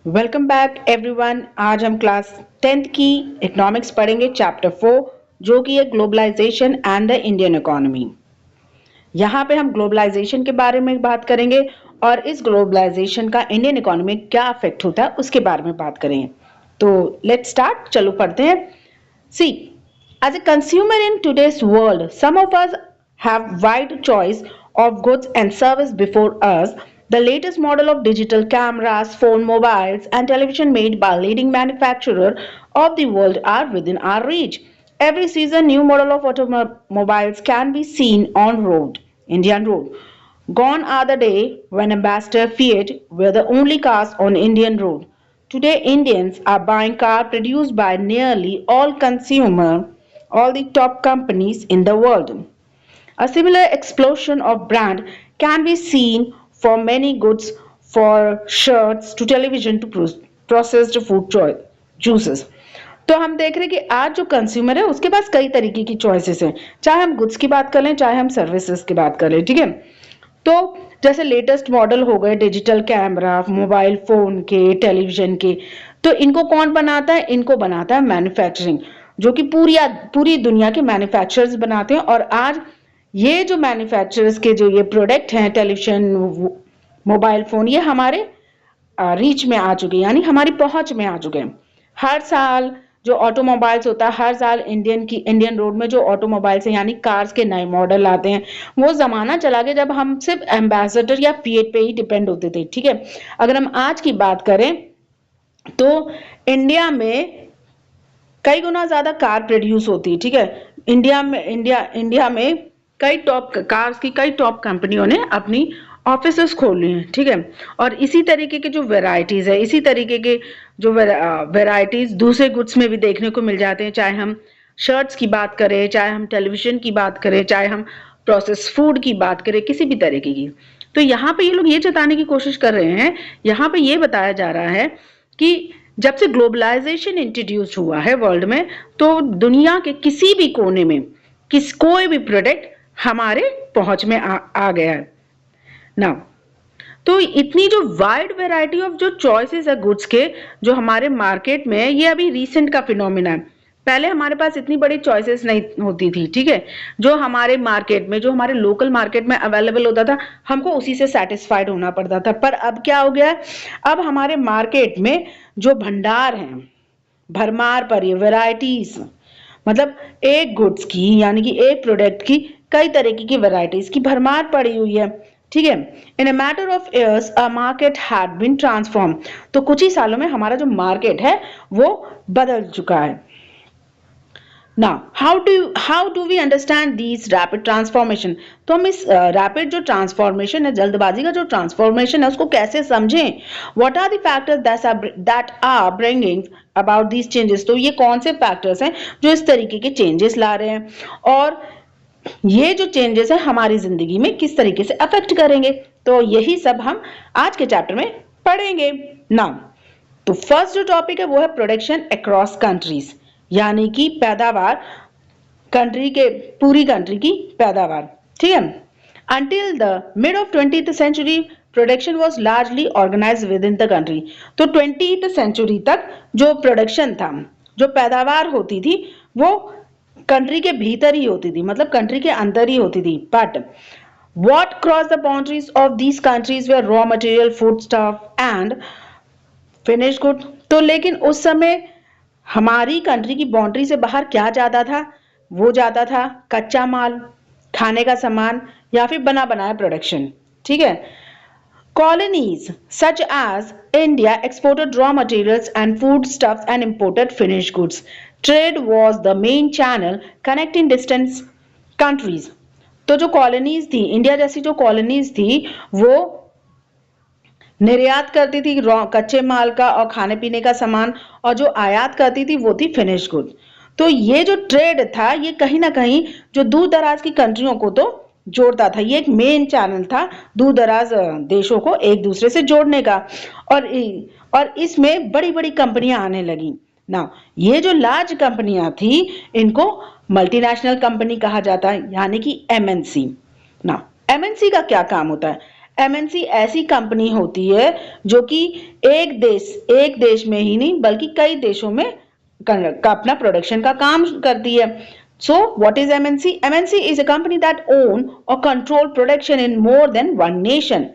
Welcome back everyone. आज हम class 10th की इकोनॉमिक्स पढ़ेंगे, चैप्टर 4, जो कि है globalisation and the Indian economy. यहाँ पे हम ग्लोबलाइजेशन के बारे में बात करेंगे और इस ग्लोबलाइजेशन का इंडियन इकोनॉमी क्या अफेक्ट होता है उसके बारे में बात करेंगे। तो लेट्स स्टार्ट, चलो पढ़ते हैं। सी, as a consumer in today's world, some of us have wide choice of goods and service before us. The latest model of digital cameras, phone, mobiles, and television made by leading manufacturer of the world are within our reach. Every season, new model of automobiles can be seen on road, Indian road. Gone are the day when Ambassador Fiat were the only cars on Indian road. Today, Indians are buying cars produced by nearly all the top companies in the world. A similar explosion of brand can be seen for many goods, for shirts to television to processed food juices. तो हम देख रहे हैं कि आज जो consumer है उसके पास कई तरीके की चॉइसेस हैं, चाहे हम गुड्स की बात कर लें चाहे हम सर्विसेज की बात कर लें। ठीक है, तो जैसे लेटेस्ट मॉडल हो गए डिजिटल कैमरा, मोबाइल फोन के, टेलीविजन के, तो इनको कौन बनाता है? इनको बनाता है मैन्युफैक्चरिंग, जो कि पूरी दुनिया के मैन्युफैक्चरर्स बनाते हैं। और आज ये जो मैन्युफैक्चरर्स के जो ये प्रोडक्ट हैं, टेलीविजन, मोबाइल फोन, ये हमारे रीच में आ चुके हैं, यानी हमारी पहुंच में आ चुके हैं। हर साल जो ऑटोमोबाइल्स होता है, हर साल इंडियन रोड में जो ऑटोमोबाइल्स हैं यानी कार्स के नए मॉडल आते हैं। वो जमाना चला गया जब हम सिर्फ एम्बेसडर या फिएट पे ही डिपेंड होते थे। ठीक है, अगर हम आज की बात करें तो इंडिया में कई गुना ज्यादा कार प्रोड्यूस होती है। ठीक है, इंडिया में कई टॉप कार्स की कई टॉप कंपनियों ने अपनी ऑफिसेस खोल ली हैं। ठीक है, और इसी तरीके के जो वेराइटीज है, इसी तरीके के जो वेराइटीज दूसरे गुड्स में भी देखने को मिल जाते हैं, चाहे हम शर्ट्स की बात करें, चाहे हम टेलीविजन की बात करें, चाहे हम प्रोसेस फूड की बात करें, किसी भी तरीके की। तो यहाँ पे ये लोग ये जताने की कोशिश कर रहे हैं, यहाँ पे ये बताया जा रहा है कि जब से ग्लोबलाइजेशन इंट्रोड्यूस हुआ है वर्ल्ड में, तो दुनिया के किसी भी कोने में कोई भी प्रोडक्ट हमारे पहुंच में आ गया है ना। तो इतनी जो वाइड वैरायटी ऑफ जो चॉइसेस है गुड्स के जो हमारे मार्केट में, ये अभी रिसेंट का फिनोमिना है। पहले हमारे पास इतनी बड़ी चॉइसेस नहीं होती थी। ठीक है, जो हमारे मार्केट में, जो हमारे लोकल मार्केट में अवेलेबल होता था, हमको उसी से सेटिस्फाइड होना पड़ता था। पर अब क्या हो गया है? अब हमारे मार्केट में जो भंडार हैं, भरमार पर ये वैरायटीज, मतलब एक गुड्स की यानी कि एक प्रोडक्ट की कई तरीके की वैरायटीज की भरमार पड़ी हुई है। ठीक है, in a matter of years a market had been transform. तो कुछ ही सालों में हमारा जो मार्केट है वो बदल चुका है। Now, how do we understand these rapid transformation? तो हम इस rapid जो transformation है, जल्दबाजी का जो transformation है, उसको कैसे समझें? What are the factors that are bringing about these changes? तो ये कौन से factors हैं जो इस तरीके के changes ला रहे हैं, और ये जो changes है हमारी जिंदगी में किस तरीके से affect करेंगे? तो यही सब हम आज के चैप्टर में पढ़ेंगे। Now, तो फर्स्ट जो टॉपिक है वो है प्रोडक्शन अक्रॉस कंट्रीज, यानी कि पैदावार, पूरी कंट्री की पैदावार। ठीक है, until the mid of 20th century production was largely organised within the country. तो 20th सेंचुरी तक जो प्रोडक्शन था, जो पैदावार होती थी, वो कंट्री के भीतर ही होती थी, मतलब कंट्री के अंदर ही होती थी। But what crossed the boundaries of these countries were raw material, foodstuff and finish good. तो लेकिन उस समय हमारी कंट्री की बाउंड्री से बाहर क्या जाता था? वो जाता था कच्चा माल, खाने का सामान, या फिर बना बनाया प्रोडक्शन। ठीक है, colonies such as India exported raw materials and food stuffs and imported finished goods. Trade was the main channel connecting distant countries. तो जो कॉलोनीज थी, इंडिया जैसी जो कॉलोनीज थी, वो निर्यात करती थी कच्चे माल का और खाने पीने का सामान, और जो आयात करती थी वो थी फिनिश गुड। तो ये जो ट्रेड था, ये कहीं ना कहीं जो दूर दराज की कंट्रियों को तो जोड़ता था, ये एक मेन चैनल था दूर दराज देशों को एक दूसरे से जोड़ने का। और इसमें बड़ी बड़ी कंपनियां आने लगी ना। ये जो लार्ज कंपनियां थी, इनको मल्टीनेशनल कंपनी कहा जाता है, यानी कि एमएनसी ना। एमएनसी का क्या काम होता है? एमएनसी ऐसी कंपनी होती है जो कि एक देश में ही नहीं बल्कि कई देशों में अपना प्रोडक्शन का काम करती है. So what is MNC? MNC is a company that own or control production in more than one nation.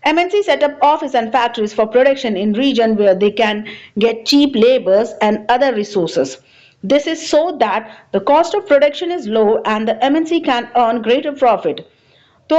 MNC set up office and factories for production in region where they can get cheap labors and other resources. This is so that the cost of production is low and the MNC can earn greater profit. तो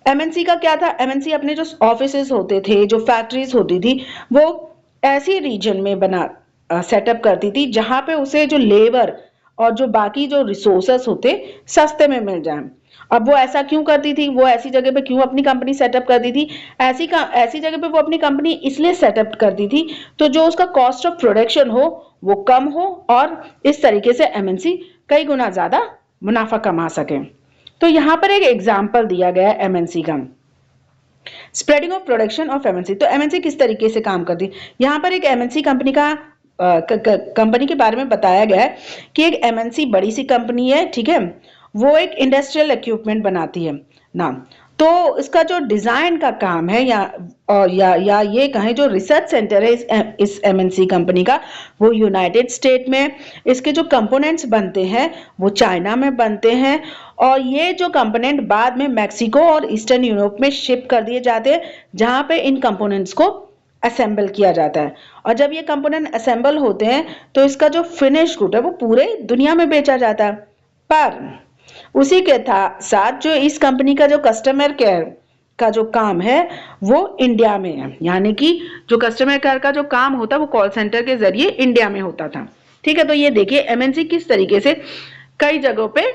MNC का क्या था? MNC अपने जो offices होते थे, जो factories होती थी, वो ऐसी रीजन में बना सेटअप करती थी जहां पे उसे जो लेबर और जो बाकी जो रिसोर्सेस होते सस्ते में मिल जाए. अब वो ऐसा क्यों करती थी? वो ऐसी जगह पे क्यों अपनी कंपनी सेटअप करती थी? ऐसी जगह पे वो अपनी कंपनी इसलिए सेटअप करती थी तो जो उसका कॉस्ट ऑफ प्रोडक्शन हो वो कम हो और इस तरीके से एमएनसी कई गुना ज्यादा मुनाफा कमा सके. तो यहां पर एक एग्जाम्पल दिया गया है एमएनसी का, spreading of production of MNC. तो एमएनसी किस तरीके से काम करती है? यहाँ पर एक एमएनसी कंपनी का कंपनी के बारे में बताया गया है कि एक एमएनसी बड़ी सी कंपनी है, ठीक है, वो एक इंडस्ट्रियल इक्विपमेंट बनाती है ना. तो इसका जो डिजाइन का काम है या ये कहें जो रिसर्च सेंटर है इस एमएनसी कंपनी का, वो यूनाइटेड स्टेट में. इसके जो कंपोनेंट्स बनते हैं वो चाइना में बनते हैं और ये जो कंपोनेंट बाद में मैक्सिको और ईस्टर्न यूरोप में शिप कर दिए जाते हैं जहां पे इन कंपोनेंट्स को असेंबल किया जाता है. और जब ये कंपोनेंट असेंबल होते हैं तो इसका जो फिनिश गुड है वो पूरे दुनिया में बेचा जाता है. पर उसी के साथ जो इस कंपनी का जो कस्टमर केयर का जो काम है वो इंडिया में है. यानी कि जो कस्टमर केयर का जो काम होता है वो कॉल सेंटर के जरिए इंडिया में होता था. ठीक है, तो ये देखिए एमएनसी किस तरीके से कई जगहों पे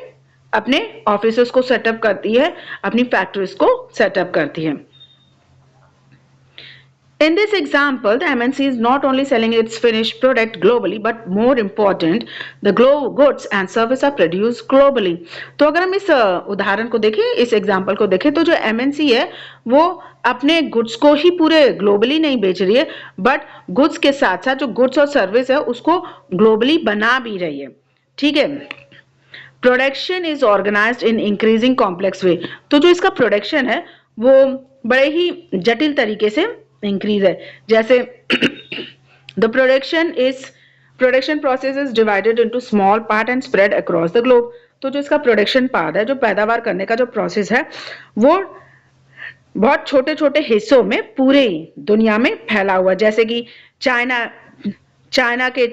अपने ऑफिसेस को सेटअप करती है, अपनी फैक्ट्रीज को सेटअप करती है. In this example, the MNC is not only selling its finished product globally, but more important, the goods and services are produced globally. तो अगर हम इस उदाहरण को देखें, इस एग्जाम्पल को देखें, तो जो MNC है वो अपने गुड्स को ही पूरे ग्लोबली नहीं बेच रही है, बट गुड्स के साथ साथ जो गुड्स और सर्विस है उसको ग्लोबली बना भी रही है. ठीक है, production is organised in increasing complex way. तो जो इसका प्रोडक्शन है वो बड़े ही जटिल तरीके से इंक्रीज है. जैसे the production process is divided into small part and spread across the globe. तो जो इसका प्रोडक्शन पार्ट है, जो पैदावार करने का जो प्रोसेस है, वो बहुत छोटे छोटे हिस्सों में पूरे दुनिया में फैला हुआ. जैसे कि चाइना के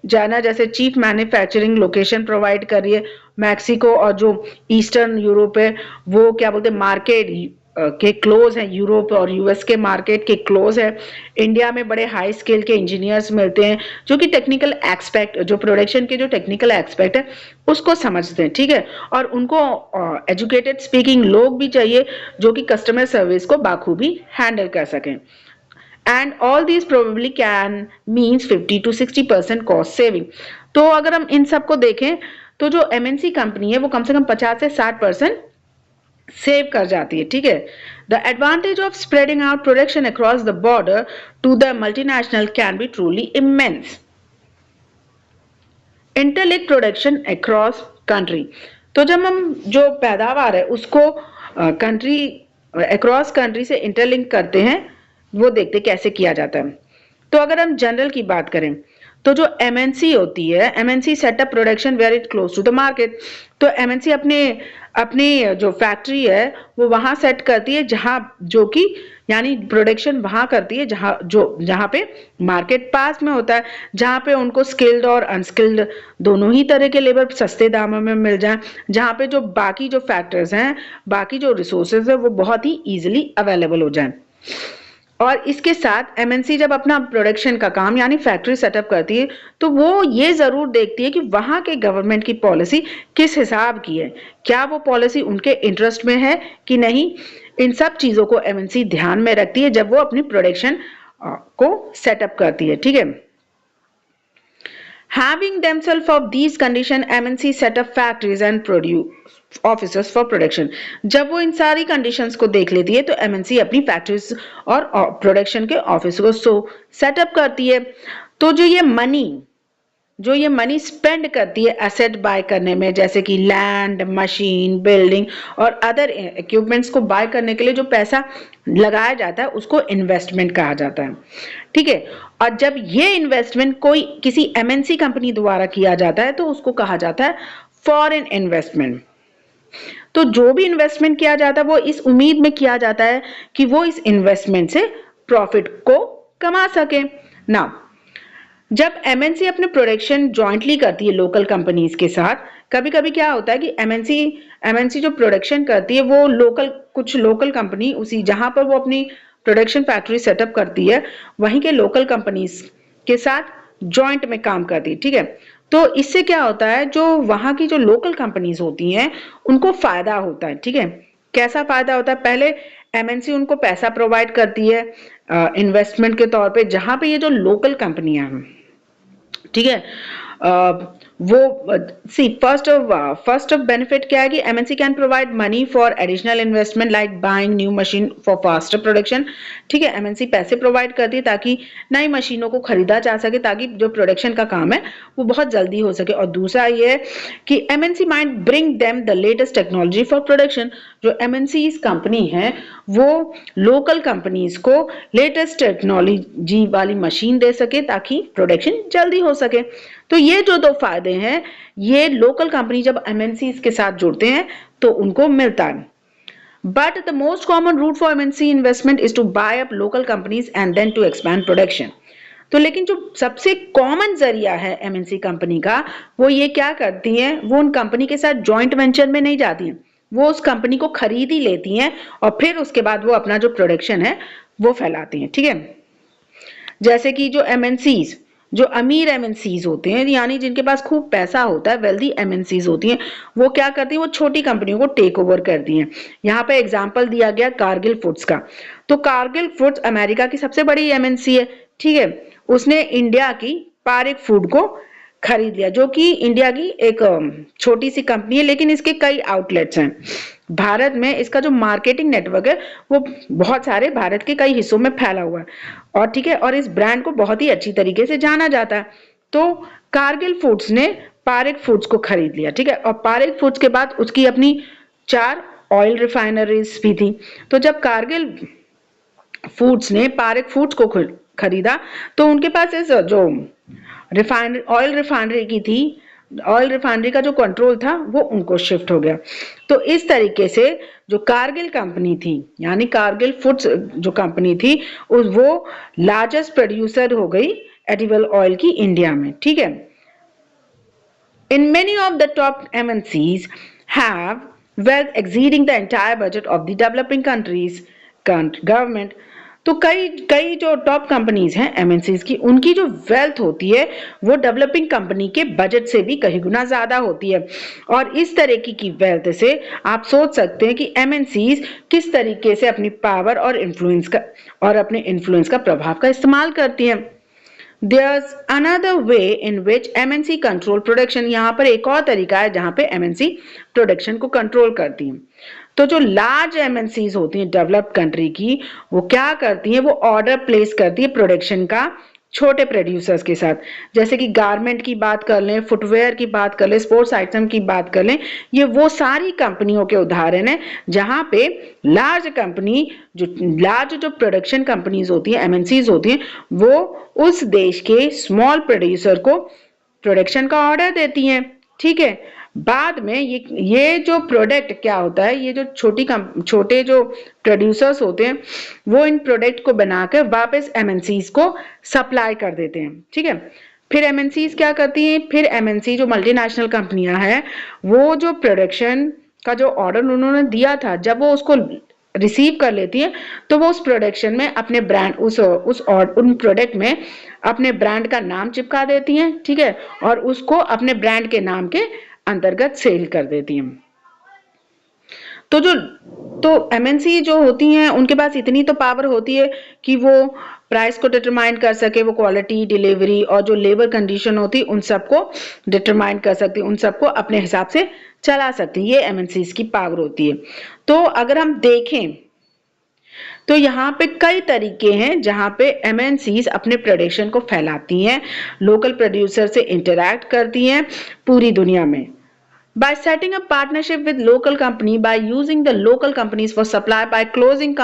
चाइना जैसे चीफ मैन्युफैक्चरिंग लोकेशन प्रोवाइड कर रही है. मैक्सिको और जो ईस्टर्न यूरोप है वो क्या बोलते हैं मार्केट के क्लोज है, यूरोप और यूएस के मार्केट के क्लोज है. इंडिया में बड़े हाई स्केल के इंजीनियर्स मिलते हैं जो कि टेक्निकल एक्सपेक्ट, जो प्रोडक्शन के जो टेक्निकल एक्सपेक्ट है उसको समझते हैं. ठीक है, और उनको एजुकेटेड स्पीकिंग लोग भी चाहिए जो कि कस्टमर सर्विस को बाखूबी हैंडल कर सकें. And all these probably can means 50 to 60% cost saving. तो अगर हम इन सब को देखें तो जो एमएनसी कंपनी है वो कम से कम 50 से 60% सेव कर जाती है. ठीक है, the advantage of spreading out production across the border to the multinational can be truly immense. Interlink production across country. तो जब हम जो पैदावार है उसको कंट्री अक्रॉस कंट्री से इंटरलिंक करते हैं वो देखते कैसे किया जाता है. तो अगर हम जनरल की बात करें तो जो एमएनसी होती है, MNC set up production where it close to the market. तो एमएनसी अपनी जो फैक्ट्री है वो वहां सेट करती है जहां जो कि यानी प्रोडक्शन वहां करती है जहां पे मार्केट पास में होता है, जहां पे उनको स्किल्ड और अनस्किल्ड दोनों ही तरह के लेबर सस्ते दामों में मिल जाए, जहां पे जो बाकी जो फैक्टर्स हैं, बाकी जो रिसोर्सेज है वो बहुत ही इजीली अवेलेबल हो जाए. और इसके साथ एमएनसी जब अपना प्रोडक्शन का काम यानी फैक्ट्री सेटअप करती है तो वो ये जरूर देखती है कि वहां के गवर्नमेंट की पॉलिसी किस हिसाब की है, क्या वो पॉलिसी उनके इंटरेस्ट में है कि नहीं. इन सब चीजों को एमएनसी ध्यान में रखती है जब वो अपनी प्रोडक्शन को सेटअप करती है. ठीक है, Having themselves of these conditions, MNC set up factories and produce offices for production. जब वो इन सारी कंडीशंस को देख लेती है तो एमएनसी अपनी फैक्ट्रीज और प्रोडक्शन के ऑफिस को सेटअप करती है. तो जो ये मनी जो ये मनी स्पेंड करती है एसेट बाय करने में, जैसे कि लैंड, मशीन, बिल्डिंग और अदर इक्विपमेंट्स को बाय करने के लिए जो पैसा लगाया जाता है उसको इन्वेस्टमेंट कहा जाता है। ठीक है, और जब ये इन्वेस्टमेंट कोई किसी एमएनसी कंपनी द्वारा किया जाता है तो उसको कहा जाता है फॉरेन इन्वेस्टमेंट। तो जो भी इन्वेस्टमेंट किया जाता है वो इस उम्मीद में किया जाता है कि वो इस इन्वेस्टमेंट से प्रॉफिट को कमा सके ना। जब एमएनसी अपने प्रोडक्शन जॉइंटली करती है लोकल कंपनीज के साथ, कभी कभी क्या होता है कि एमएनसी जो प्रोडक्शन करती है वो कुछ लोकल कंपनी उसी जहां पर वो अपनी प्रोडक्शन फैक्ट्री सेटअप करती है वहीं के लोकल कंपनीज के साथ जॉइंट में काम करती है। ठीक है, तो इससे क्या होता है, जो वहां की जो लोकल कंपनीज होती हैं उनको फायदा होता है। ठीक है, कैसा फायदा होता है, पहले एमएनसी उनको पैसा प्रोवाइड करती है इन्वेस्टमेंट के तौर पे, जहां पे ये जो लोकल कंपनियां हैं, ठीक है, वो सी फर्स्ट ऑफ बेनिफिट क्या है कि MNC can provide money for additional investment like buying new machine for faster production. ठीक है, एमएनसी पैसे प्रोवाइड करती है ताकि नई मशीनों को खरीदा जा सके, ताकि जो प्रोडक्शन का काम है वो बहुत जल्दी हो सके। और दूसरा ये है कि MNC might bring them the latest technology for production. जो एमएनसी कंपनी है वो लोकल कंपनीज को लेटेस्ट टेक्नोलॉजी वाली मशीन दे सके ताकि प्रोडक्शन जल्दी हो सके। तो ये जो दो फायदे हैं, ये लोकल कंपनी जब एमएनसी के साथ जुड़ते हैं तो उनको मिलता है। But the most common route for MNC investment is to buy up local companies and then to expand production. तो लेकिन जो सबसे कॉमन जरिया है एमएनसी कंपनी का, वो ये क्या करती हैं, वो उन कंपनी के साथ जॉइंट वेंचर में नहीं जाती हैं, वो उस कंपनी को खरीद ही लेती हैं और फिर उसके बाद वो अपना जो प्रोडक्शन है वो फैलाती हैं। ठीक है, जैसे कि जो एमएनसीज, जो अमीर एमएनसीज होते हैं, यानी जिनके पास खूब पैसा होता है, वेल्दी एमएनसीज होती हैं, वो क्या करती हैं, वो छोटी कंपनियों को टेक ओवर करती हैं। यहाँ पे एग्जांपल दिया गया कारगिल फूड्स का। तो कारगिल फूड्स अमेरिका की सबसे बड़ी एमएनसी है। ठीक है, उसने इंडिया की पारिक फूड को खरीद लिया, जो कि इंडिया की एक छोटी सी कंपनी है, लेकिन इसके कई आउटलेट्स हैं भारत में। इसका जो मार्केटिंग नेटवर्क है वो बहुत सारे भारत के कई हिस्सों में फैला हुआ है, और ठीक है, और इस ब्रांड को बहुत ही अच्छी तरीके से जाना जाता है। तो कारगिल फूड्स ने पारिक फूड्स को खरीद लिया। ठीक है, और पारिक फूड्स के बाद उसकी अपनी 4 ऑयल रिफाइनरीज भी थी। तो जब कारगिल फूड्स ने पारिक फूड्स को खरीदा तो उनके पास इस जो ऑयल रिफाइनरी का जो कंट्रोल था वो उनको शिफ्ट हो गया। तो इस तरीके से जो कारगिल कंपनी थी, यानी कारगिल फूड्स जो कंपनी थी, वो लार्जेस्ट प्रोड्यूसर हो गई एडिबल ऑयल की इंडिया में। ठीक है, in many of the top MNCs have wealth exceeding the entire budget of the developing countries government। तो कई कई जो टॉप कंपनीज हैं एमएनसीज की, उनकी जो वेल्थ होती है वो डेवलपिंग कंपनी के बजट से भी कई गुना ज्यादा होती है। और इस तरीके की वेल्थ से आप सोच सकते हैं कि एमएनसीज किस तरीके से अपनी पावर और अपने इन्फ्लुएंस का प्रभाव का इस्तेमाल करती हैं। There's another way in which MNC control production। यहाँ पर एक और तरीका है जहाँ पे MNC प्रोडक्शन को कंट्रोल करती हैं। तो जो लार्ज एमएनसीज होती हैं डेवलप्ड कंट्री की, वो क्या करती हैं, वो ऑर्डर प्लेस करती है प्रोडक्शन का छोटे प्रोड्यूसर्स के साथ। जैसे कि गारमेंट की बात कर लें, फुटवेयर की बात कर लें, स्पोर्ट्स आइटम की बात कर लें, ये वो सारी कंपनियों के उदाहरण हैं जहां पे लार्ज जो प्रोडक्शन कंपनीज होती हैं, एमएनसीज होती हैं, वो उस देश के स्मॉल प्रोड्यूसर को प्रोडक्शन का ऑर्डर देती हैं। ठीक है, बाद में ये जो प्रोडक्ट क्या होता है, ये जो छोटे जो प्रोड्यूसर्स होते हैं वो इन प्रोडक्ट को बनाकर वापस एमएनसीज को सप्लाई कर देते हैं। ठीक है, फिर एमएनसीज क्या करती हैं, फिर एमएनसी जो मल्टीनेशनल कंपनियां हैं, वो जो प्रोडक्शन का जो ऑर्डर उन्होंने दिया था, जब वो उसको रिसीव कर लेती है तो वो उस प्रोडक्शन में अपने ब्रांड उन प्रोडक्ट में अपने ब्रांड का नाम चिपका देती हैं। ठीक है, और उसको अपने ब्रांड के नाम के अंतर्गत सेल कर देती हैं। तो एमएनसी जो होती हैं उनके पास इतनी तो पावर होती है कि वो प्राइस को डिटरमाइन कर सके, वो क्वालिटी, डिलीवरी और जो लेबर कंडीशन होती है उन सबको डिटरमाइन कर सकती है, उन सबको अपने हिसाब से चला सकती है। ये एमएनसी की पावर होती है। तो अगर हम देखें तो यहाँ पे कई तरीके हैं जहाँ पे एमएनसीज अपने प्रोडक्शन को फैलाती हैं, लोकल प्रोड्यूसर से इंटरैक्ट करती हैं पूरी दुनिया में। By setting up partnership with local company, by using the local companies for supply, by closing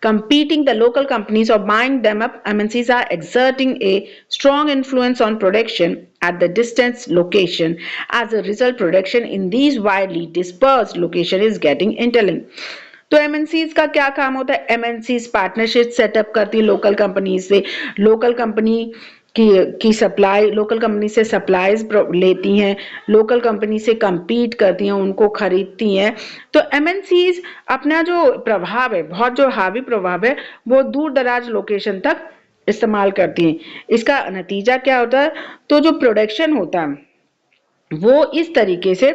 competing the local companies or buying them up, MNCs are exerting a strong influence on production at the distance location. As a result, production in these widely dispersed location is getting interlinked. तो MNCs का क्या काम होता है? MNCs partnership setup करती है local company से, local company की सप्लाई, लोकल कंपनी से सप्लाईज लेती हैं, लोकल कंपनी से compete करती हैं, उनको खरीदती हैं। तो एमएनसीज अपना जो प्रभाव है, बहुत जो हावी प्रभाव है, वो दूर दराज लोकेशन तक इस्तेमाल करती हैं। इसका नतीजा क्या होता है? तो जो प्रोडक्शन होता है वो इस तरीके से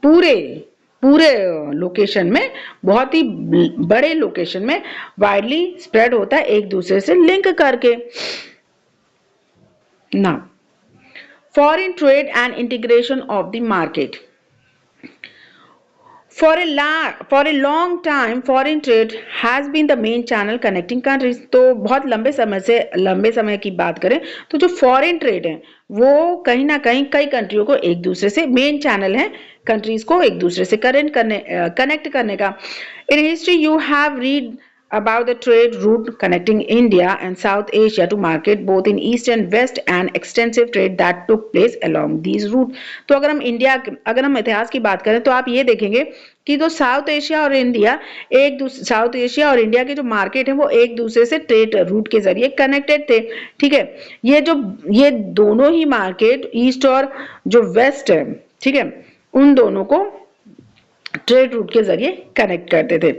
पूरे लोकेशन में, बहुत ही बड़े लोकेशन में वाइडली स्प्रेड होता है, एक दूसरे से लिंक करके। Now, foreign trade and integration of the market. For a long time, foreign trade has been the main channel connecting countries. तो बहुत लंबे समय की बात करें तो जो फॉरेन ट्रेड है वो कहीं ना कहीं कई कंट्रियों को एक दूसरे से मेन चैनल है, कंट्रीज को एक दूसरे से कनेक्ट करने का। In history you have read about the trade route connecting India and South Asia to market both in East and West and extensive trade that took place along these routes. तो अगर हम इतिहास की बात करें तो आप ये देखेंगे कि जो साउथ एशिया और इंडिया के जो मार्केट है वो एक दूसरे से ट्रेड रूट के जरिए कनेक्टेड थे। ठीक है, ये दोनों ही मार्केट ईस्ट और जो वेस्ट है, ठीक है, उन दोनों को ट्रेड रूट के जरिए कनेक्ट करते थे।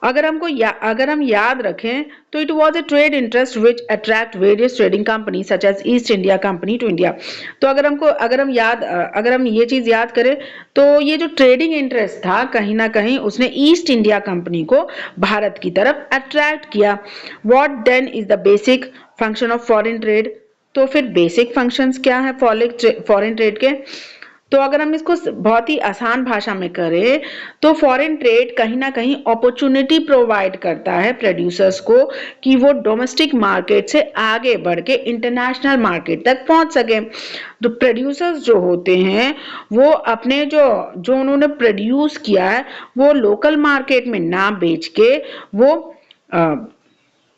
अगर हम याद रखें तो it was a trade interest which attract various trading company such as East India company to India. तो अगर हम ये चीज याद करें तो ये जो ट्रेडिंग इंटरेस्ट था कहीं ना कहीं उसने ईस्ट इंडिया कंपनी को भारत की तरफ अट्रैक्ट किया। What then is the basic function of foreign trade? तो फिर बेसिक फंक्शंस क्या है फॉरेन ट्रेड के? तो अगर हम इसको बहुत ही आसान भाषा में करें तो फॉरेन ट्रेड कहीं ना कहीं अपॉर्चुनिटी प्रोवाइड करता है प्रोड्यूसर्स को कि वो डोमेस्टिक मार्केट से आगे बढ़ के इंटरनेशनल मार्केट तक पहुंच सके। तो प्रोड्यूसर्स जो होते हैं वो अपने जो उन्होंने प्रोड्यूस किया है वो लोकल मार्केट में ना बेच के वो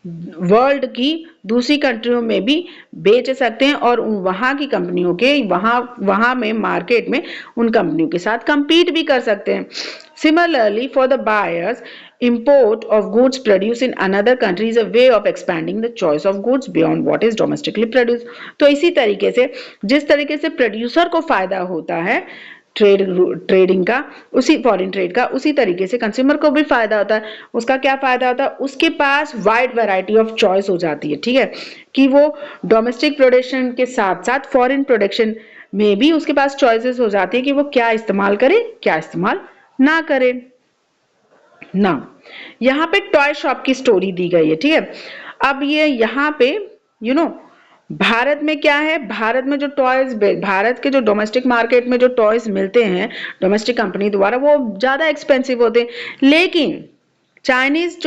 वर्ल्ड की दूसरी कंट्रियों में भी बेच सकते हैं और वहां की कंपनियों के वहां में मार्केट में उन कंपनियों के साथ compete भी कर सकते हैं। Similarly, for the buyers, import of goods produced in another country is a way of expanding the choice of goods beyond what is domestically produced. तो इसी तरीके से जिस तरीके से प्रोड्यूसर को फायदा होता है ट्रेडिंग का, उसी फॉरेन ट्रेड का, उसी तरीके से कंज्यूमर को भी फायदा होता है। उसका क्या फायदा होता है? उसके पास वाइड वैरायटी ऑफ चॉइस हो जाती है, ठीक है, कि वो डोमेस्टिक प्रोडक्शन के साथ साथ फॉरेन प्रोडक्शन में भी उसके पास चॉइसेस हो जाती है कि वो क्या इस्तेमाल करे, क्या इस्तेमाल ना करे। ना यहाँ पे टॉय शॉप की स्टोरी दी गई है, ठीक है। अब ये यहाँ पे भारत में क्या है, भारत में जो टॉयज, भारत के जो डोमेस्टिक मार्केट में जो टॉयज मिलते हैं डोमेस्टिक कंपनी द्वारा वो ज्यादा एक्सपेंसिव होते हैं, लेकिन चाइनीज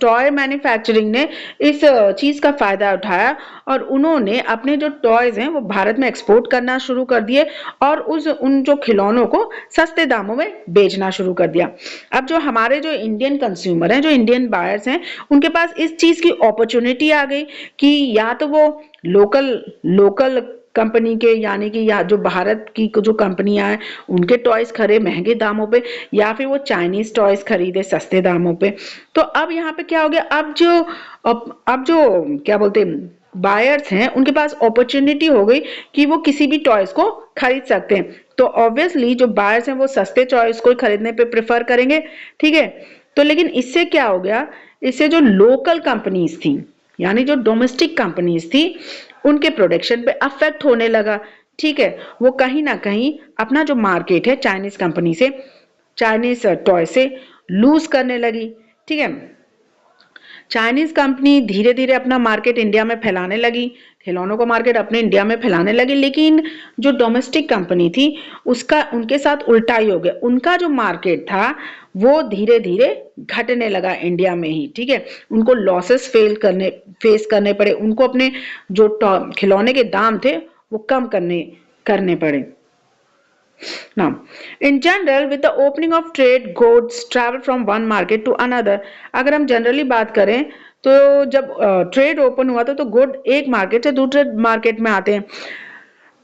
टॉय मैन्युफैक्चरिंग ने इस चीज का फायदा उठाया और उन्होंने अपने जो टॉयज हैं वो भारत में एक्सपोर्ट करना शुरू कर दिए और उन जो खिलौनों को सस्ते दामों में बेचना शुरू कर दिया। अब जो हमारे जो इंडियन कंज्यूमर हैं, जो इंडियन बायर्स हैं, उनके पास इस चीज की अपॉर्चुनिटी आ गई कि या तो वो लोकल कंपनी के, यानी कि या जो भारत की जो कंपनियां हैं उनके टॉयज खरीदे महंगे दामों पे, या फिर वो चाइनीज टॉयज खरीदे सस्ते दामों पे। तो अब यहाँ पे क्या हो गया, अब जो क्या बोलते हैं बायर्स हैं उनके पास अपॉर्चुनिटी हो गई कि वो किसी भी टॉयज को खरीद सकते हैं। तो ऑब्वियसली जो बायर्स हैं वो सस्ते टॉयज को खरीदने पे प्रेफर करेंगे, ठीक है। तो लेकिन इससे क्या हो गया, इससे जो लोकल कंपनीज थी, यानी जो डोमेस्टिक कंपनीज थी, उनके प्रोडक्शन पे अफेक्ट होने लगा, ठीक है। वो कहीं ना कहीं अपना जो मार्केट है चाइनीज कंपनी से, चाइनीज टॉय से लूज करने लगी, ठीक है। चाइनीज कंपनी धीरे धीरे अपना मार्केट इंडिया में फैलाने लगी, खिलौनों का मार्केट अपने इंडिया में फैलाने लगी, लेकिन जो डोमेस्टिक कंपनी थी उसका उनके साथ उल्टा ही हो गया। उनका जो मार्केट था वो धीरे धीरे घटने लगा इंडिया में ही, ठीक है। उनको लॉसेस फेस करने पड़े, उनको अपने जो खिलौने के दाम थे वो कम करने पड़े। Now, in general, with the opening of trade, goods travel from one market to another. अगर हम जनरली बात करें तो जब ट्रेड ओपन हुआ था तो गुड एक मार्केट से दूसरे मार्केट में आते हैं।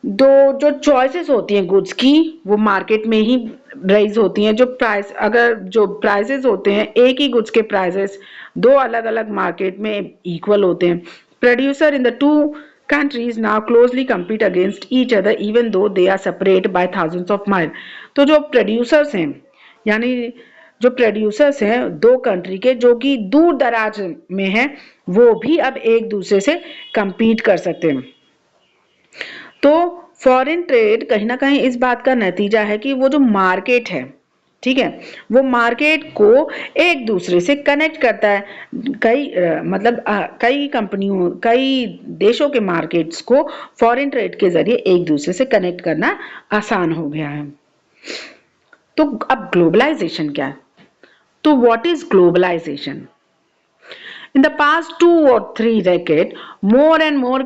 दो जो चॉइसेस होती हैं गुड्स की वो मार्केट में ही राइज होती हैं। जो प्राइसेस होते हैं, एक ही गुड्स के प्राइसेस दो अलग अलग मार्केट में इक्वल होते हैं। Producer in the two countries now closely compete against each other even though they are separate by thousands of miles. तो जो प्रोड्यूसर्स हैं, यानी जो प्रोड्यूसर्स हैं दो कंट्री के जो कि दूर दराज में हैं, वो भी अब एक दूसरे से compete कर सकते हैं। तो फॉरेन ट्रेड कहीं ना कहीं इस बात का नतीजा है कि वो जो मार्केट है, ठीक है, वो मार्केट को एक दूसरे से कनेक्ट करता है। कई कंपनियों, कई देशों के मार्केट्स को फॉरेन ट्रेड के जरिए एक दूसरे से कनेक्ट करना आसान हो गया है। तो अब ग्लोबलाइजेशन क्या है? तो what is globalisation? In the past 2 or 3 decades, more and more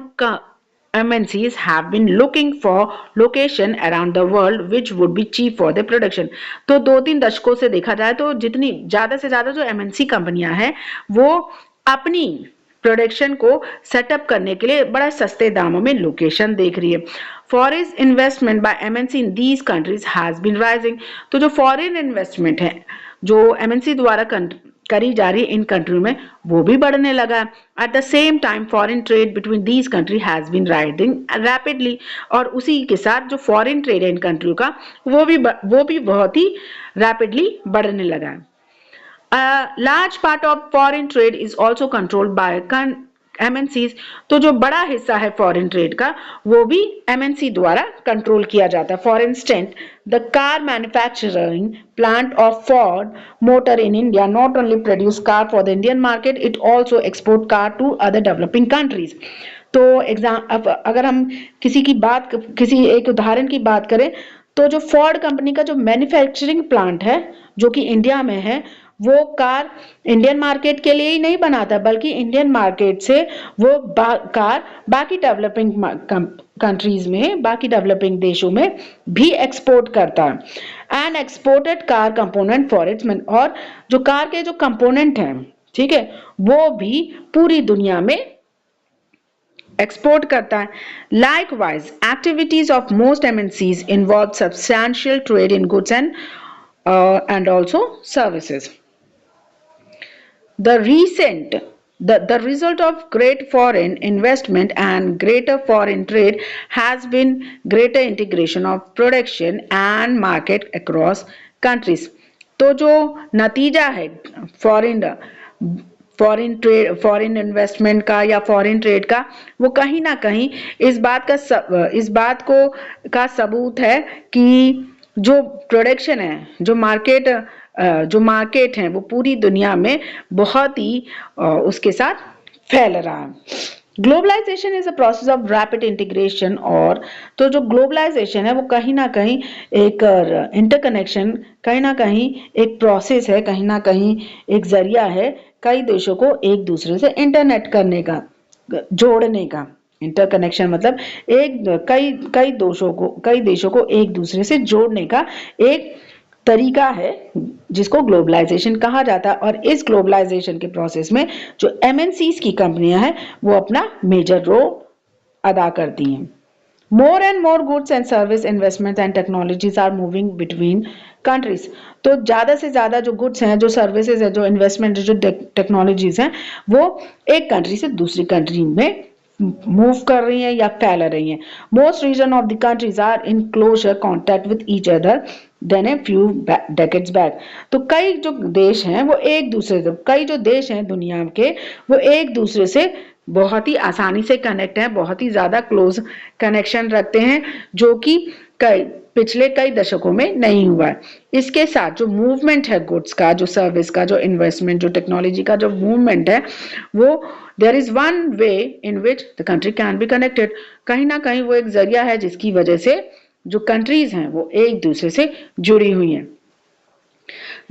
MNCs have been looking for location around the world which would be cheap for their production. तो 2-3 दशकों से देखा जाए तो जितनी ज्यादा से ज्यादा जो MNC कंपनियां हैं वो अपनी प्रोडक्शन को सेटअप करने के लिए बड़ा सस्ते दामों में लोकेशन देख रही है। Foreign investment by MNC in these countries has been rising. तो जो फॉरेन इन्वेस्टमेंट है जो MNC द्वारा करी जा रही इन कंट्री में वो भी बढ़ने लगा। At the same time foreign trade between these country has been rising rapidly. और उसी के साथ जो फॉरेन ट्रेड है इन कंट्रियों का वो भी बहुत ही रैपिडली बढ़ने लगा है। A large part of foreign trade is also controlled by MNCs. तो जो बड़ा हिस्सा है फॉरेन ट्रेड का वो भी MNC द्वारा कंट्रोल किया जाता है। For instance the car manufacturing plant of Ford motor in India not only produce car for the Indian market, it also export car to other developing countries. तो अगर हम किसी एक उदाहरण की बात करें तो जो फोर्ड कंपनी का जो मैन्युफैक्चरिंग प्लांट है जो कि इंडिया में है वो कार इंडियन मार्केट के लिए ही नहीं बनाता बल्कि इंडियन मार्केट से वो कार बाकी डेवलपिंग कंट्रीज में, बाकी डेवलपिंग देशों में भी एक्सपोर्ट करता है। And exported car component for its, और जो कार के जो कंपोनेंट हैं, ठीक है, वो भी पूरी दुनिया में एक्सपोर्ट करता है। Likewise, activities of most MNCs involve substantial trade in goods and also services. The result of great foreign investment and greater foreign trade has been greater integration of production and market across countries. तो जो नतीजा है foreign investment का या foreign trade का वो कहीं ना कहीं इस बात का सबूत है कि जो प्रोडक्शन है, जो मार्केट है वो पूरी दुनिया में बहुत ही उसके साथ फैल रहा है। Globalisation is a process of rapid integration. और तो जो ग्लोबलाइजेशन है वो कहीं ना कहीं एक इंटरकनेक्शन, कहीं ना कहीं एक प्रोसेस है, कहीं ना कहीं एक जरिया है कई देशों को एक दूसरे से इंटरनेट करने का, जोड़ने का। इंटरकनेक्शन मतलब कई देशों को एक दूसरे से जोड़ने का एक तरीका है जिसको ग्लोबलाइजेशन कहा जाता है। और इस ग्लोबलाइजेशन के प्रोसेस में जो MNCs की कंपनियां हैं वो अपना मेजर रोल अदा करती हैं। More and more goods and service investment and technologies are moving between countries. तो ज्यादा से ज्यादा जो गुड्स हैं, जो सर्विसेज है, जो इन्वेस्टमेंट, जो टेक्नोलॉजीज हैं वो एक कंट्री से दूसरी कंट्री में मूव कर रही हैं या फैल रही हैं। Most region of the countries are in closer contact with each other. Then a few decades back. तो कई जो देश हैं वो एक दूसरे से, कई जो देश हैं दुनिया के वो एक दूसरे से बहुत ही आसानी से कनेक्ट हैं, बहुत ही ज्यादा क्लोज कनेक्शन रखते हैं, जो कि कई पिछले कई दशकों में नहीं हुआ है। इसके साथ जो मूवमेंट है गुड्स का, जो सर्विस का, जो इन्वेस्टमेंट, जो टेक्नोलॉजी का जो मूवमेंट है, वो there is one way in which the country can be connected. कहीं ना कहीं वो एक जरिया है जिसकी वजह से जो कंट्रीज हैं वो एक दूसरे से जुड़ी हुई हैं।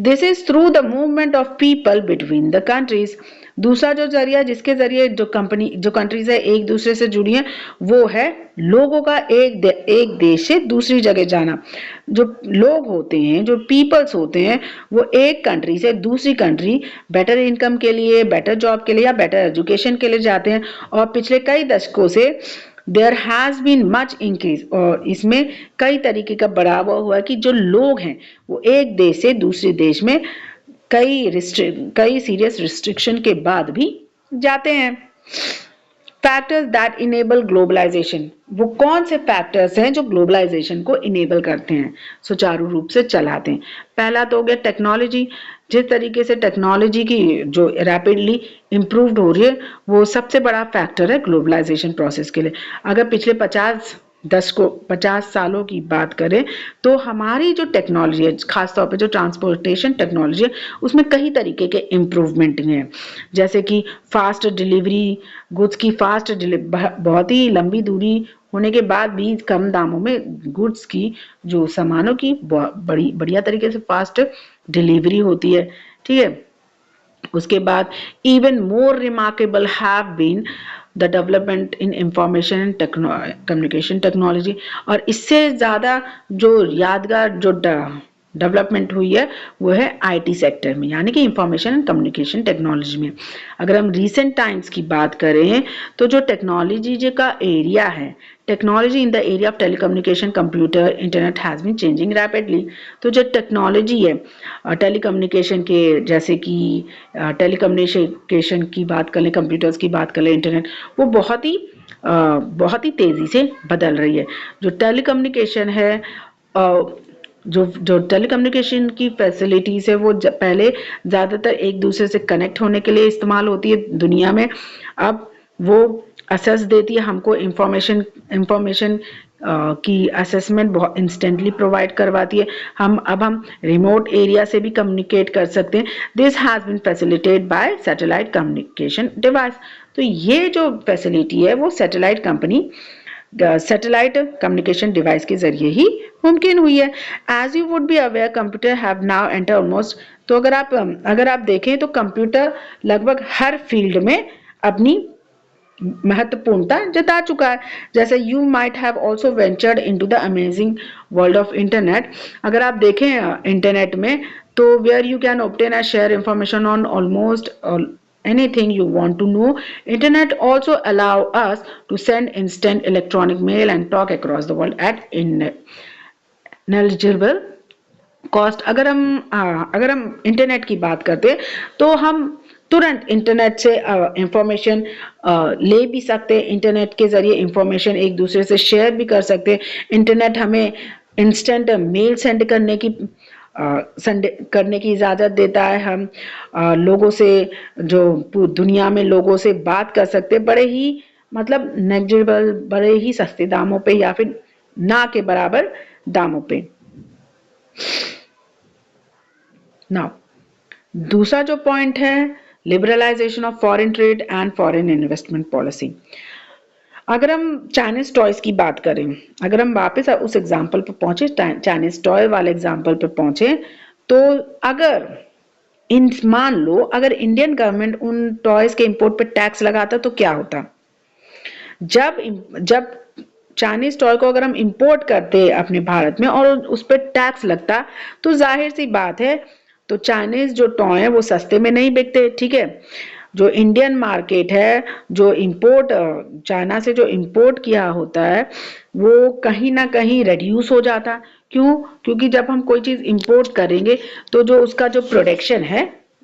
This is through the movement of people between the countries. दूसरा जो जरिया जिसके जरिए जो कंट्रीज है एक दूसरे से जुड़ी हैं, वो है लोगों का एक देश से दूसरी जगह जाना। जो लोग होते हैं, जो पीपल्स होते हैं, वो एक कंट्री से दूसरी कंट्री बेटर इनकम के लिए, बेटर जॉब के लिए या बेटर एजुकेशन के लिए जाते हैं। और पिछले कई दशकों से there has been much increase, और इसमें कई तरीके का बढ़ावा हुआ कि जो लोग हैं वो एक देश से दूसरे देश में कई सीरियस रिस्ट्रिक्शन के बाद भी जाते हैं। फैक्टर्स दैट इनेबल ग्लोबलाइजेशन, वो कौन से फैक्टर्स हैं जो ग्लोबलाइजेशन को इनेबल करते हैं, सुचारू रूप से चलाते हैं। पहला तो हो गया टेक्नोलॉजी। जिस तरीके से टेक्नोलॉजी की जो रैपिडली इम्प्रूव्ड हो रही है, वो सबसे बड़ा फैक्टर है ग्लोबलाइजेशन प्रोसेस के लिए। अगर पिछले 50 सालों की बात करें तो हमारी जो टेक्नोलॉजी है, खासतौर पे जो ट्रांसपोर्टेशन टेक्नोलॉजी है, उसमें कई तरीके के इम्प्रूवमेंट हैं। जैसे कि फास्ट डिलीवरी, गुड्स की फास्ट बहुत ही लंबी दूरी होने के बाद भी कम दामों में गुड्स की, जो सामानों की बढ़िया तरीके से फास्ट डिलीवरी होती है। ठीक है, उसके बाद even more remarkable have been the development in information and communication technology. और इससे ज़्यादा जो यादगार जो डेवलपमेंट हुई है वो है आईटी सेक्टर में, यानी कि इंफॉर्मेशन एंड कम्युनिकेशन टेक्नोलॉजी में। अगर हम रिसेंट टाइम्स की बात करें तो जो टेक्नोलॉजी का एरिया है, technology in the area of telecommunication, computer, internet has been changing rapidly. तो जो टेक्नोलॉजी है टेलीकम्युनिकेशन के, जैसे कि टेलीकम्युनिकेशन की बात करें, कंप्यूटर्स की बात करें, इंटरनेट, वो बहुत ही तेज़ी से बदल रही है। जो टेलीकम्युनिकेशन है, जो टेलीकम्युनिकेशन की फैसिलिटीज़ है, वो पहले ज़्यादातर एक दूसरे से कनेक्ट होने के लिए इस्तेमाल होती है दुनिया में। अब वो असेस देती है हमको इंफॉर्मेशन की असेसमेंट बहुत इंस्टेंटली प्रोवाइड करवाती है। अब हम रिमोट एरिया से भी कम्युनिकेट कर सकते हैं। This has been facilitated by satellite communication device. तो ये जो फैसिलिटी है वो सैटेलाइट कम्युनिकेशन डिवाइस के जरिए ही मुमकिन हुई है। As you would be aware, computer have now enter almost. तो अगर आप देखें तो कंप्यूटर लगभग हर फील्ड में अपनी महत्वपूर्णता जता चुका है। जैसे you might have also ventured into the amazing world of internet. अगर आप देखें इंटरनेट में, तो where you can obtain and share information on almost anything you want to know. Internet also allow us to send instant electronic mail and talk across the world at negligible cost. अगर हम internet की बात करते हैं तो हम तुरंत internet से इंफॉर्मेशन ले भी सकते हैं, इंटरनेट के जरिए इंफॉर्मेशन एक दूसरे से शेयर भी कर सकते हैं। इंटरनेट हमें इंस्टेंट मेल सेंड करने की इजाज़त देता है। हम लोगों से, जो दुनिया में लोगों से बात कर सकते हैं, बड़े ही मतलब नेग्लिजिबल, बड़े ही सस्ते दामों पे या फिर ना के बराबर दामों पे। नाउ दूसरा जो पॉइंट है, liberalisation of foreign trade and foreign investment policy. अगर हम चाइनीज टॉयज की बात करें, अगर हम वापस उस एग्जाम्पल पे पहुंचे, चाइनीज टॉय वाले एग्जाम्पल पे पहुंचे, तो मान लो अगर इंडियन गवर्नमेंट उन टॉयज के इंपोर्ट पे टैक्स लगाता तो क्या होता। जब चाइनीज टॉय को अगर हम इंपोर्ट करते अपने भारत में और उस पर टैक्स लगता, तो जाहिर सी बात है, तो चाइनीज जो टॉय है वो सस्ते में नहीं बिकते। ठीक है, जो इंडियन मार्केट है, जो इंपोर्ट चाइना से जो इंपोर्ट किया होता है, वो कहीं ना कहीं रिड्यूस हो जाता। क्यों? क्योंकि जब हम कोई चीज इंपोर्ट करेंगे तो जो उसका जो प्रोडक्शन है,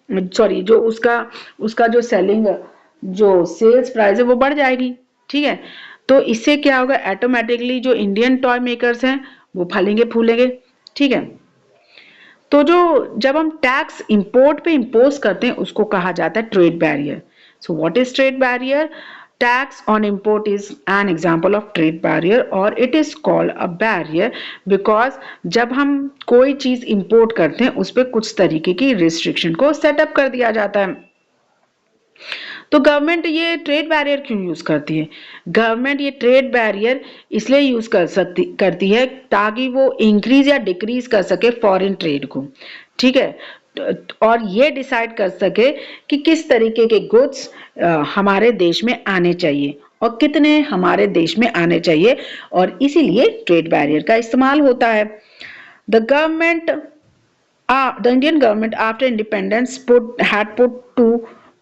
सॉरी, जो उसका जो सेल्स प्राइस है वो बढ़ जाएगी। ठीक है, तो इससे क्या होगा, ऑटोमेटिकली जो इंडियन टॉय मेकर्स हैं वो फलेंगे फूलेंगे। ठीक है, तो जब हम टैक्स इंपोर्ट पे इम्पोज करते हैं उसको कहा जाता है trade barrier. So what is trade barrier? Tax on import is an example of trade barrier or it is called a barrier because जब हम कोई चीज इंपोर्ट करते हैं उस पर कुछ तरीके की रिस्ट्रिक्शन को सेटअप कर दिया जाता है. तो गवर्नमेंट ये ट्रेड बैरियर क्यों यूज करती है? गवर्नमेंट ये ट्रेड बैरियर इसलिए यूज करती है ताकि वो इंक्रीज या डिक्रीज कर सके फॉरेन ट्रेड को. ठीक है, और ये डिसाइड कर सके कि किस तरीके के गुड्स हमारे देश में आने चाहिए और कितने हमारे देश में आने चाहिए, और इसीलिए ट्रेड बैरियर का इस्तेमाल होता है. The government the Indian government after independence had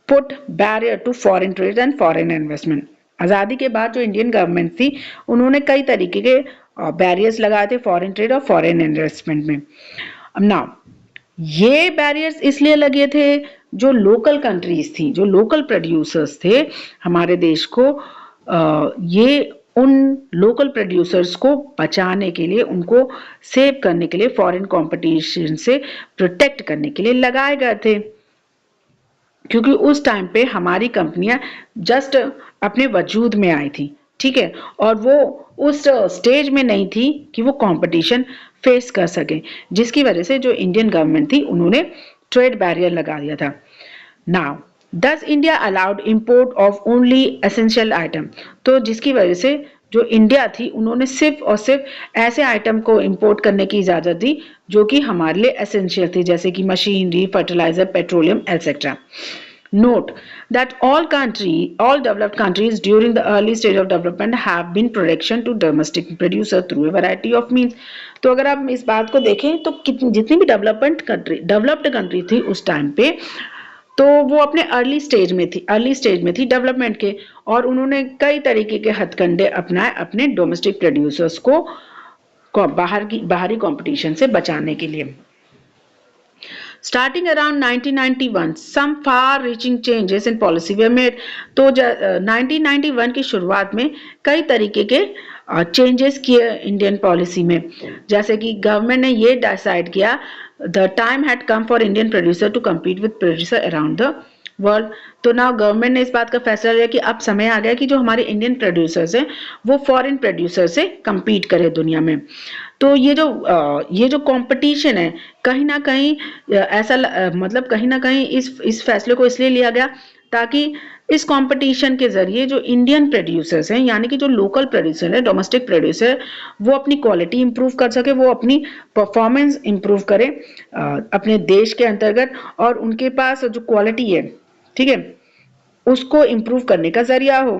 put barrier to foreign trade and foreign investment. आजादी के बाद जो इंडियन गवर्नमेंट थी उन्होंने कई तरीके के बैरियर्स लगाए थे फॉरेन ट्रेड और फॉरेन इन्वेस्टमेंट में. अब नाउ ये बैरियर्स इसलिए लगे थे जो लोकल कंट्रीज थी, जो लोकल प्रोड्यूसर्स थे हमारे देश को, ये उन लोकल प्रोड्यूसर्स को बचाने के लिए, उनको सेव करने के लिए, फॉरेन कंपटीशन से प्रोटेक्ट करने के लिए लगाए गए थे. क्योंकि उस टाइम पे हमारी कंपनियां जस्ट अपने वजूद में आई थी. ठीक है, और वो उस स्टेज में नहीं थी कि वो कंपटीशन फेस कर सके, जिसकी वजह से जो इंडियन गवर्नमेंट थी उन्होंने ट्रेड बैरियर लगा दिया था. Now Thus India allowed import of only essential item. तो जिसकी वजह से जो इंडिया थी उन्होंने सिर्फ और सिर्फ ऐसे आइटम को इंपोर्ट करने की इजाजत दी जो कि हमारे लिए एसेंशियल थी, जैसे कि machinery, fertiliser, petroleum etcetera. Note that all developed countries during the early stage of development have been production to domestic producer through a variety of means. तो अगर आप इस बात को देखें तो जितनी भी डेवलप्ड कंट्री थी उस टाइम पे, तो वो अपने अर्ली स्टेज में थी डेवलपमेंट के, और उन्होंने कई तरीके के हथकंडे अपनाए अपने डोमेस्टिक प्रोड्यूसर्स को बाहरी कंपटीशन से बचाने के लिए. Starting around 1991, some far-reaching changes in policy were made. तो 1991 की शुरुआत में कई तरीके के चेंजेस किए इंडियन पॉलिसी में, जैसे कि गवर्नमेंट ने ये डिसाइड किया the time had come for Indian producer to compete with producer around the world. तो ना गवर्नमेंट ने इस बात का फैसला लिया कि अब समय आ गया कि जो हमारे इंडियन प्रोड्यूसर्स हैं वो फॉरेन प्रोड्यूसर से compete करे दुनिया में. तो ये जो कंपटीशन है कहीं ना कहीं ऐसा मतलब कहीं ना कहीं इस फैसले को इसलिए लिया गया ताकि इस कंपटीशन के जरिए जो इंडियन प्रोड्यूसर्स हैं, यानी कि जो लोकल प्रोड्यूसर है, डोमेस्टिक प्रोड्यूसर, वो अपनी क्वालिटी इंप्रूव कर सके, वो अपनी परफॉर्मेंस इंप्रूव करे अपने देश के अंतर्गत, और उनके पास जो क्वालिटी है, ठीक है, उसको इंप्रूव करने का जरिया हो.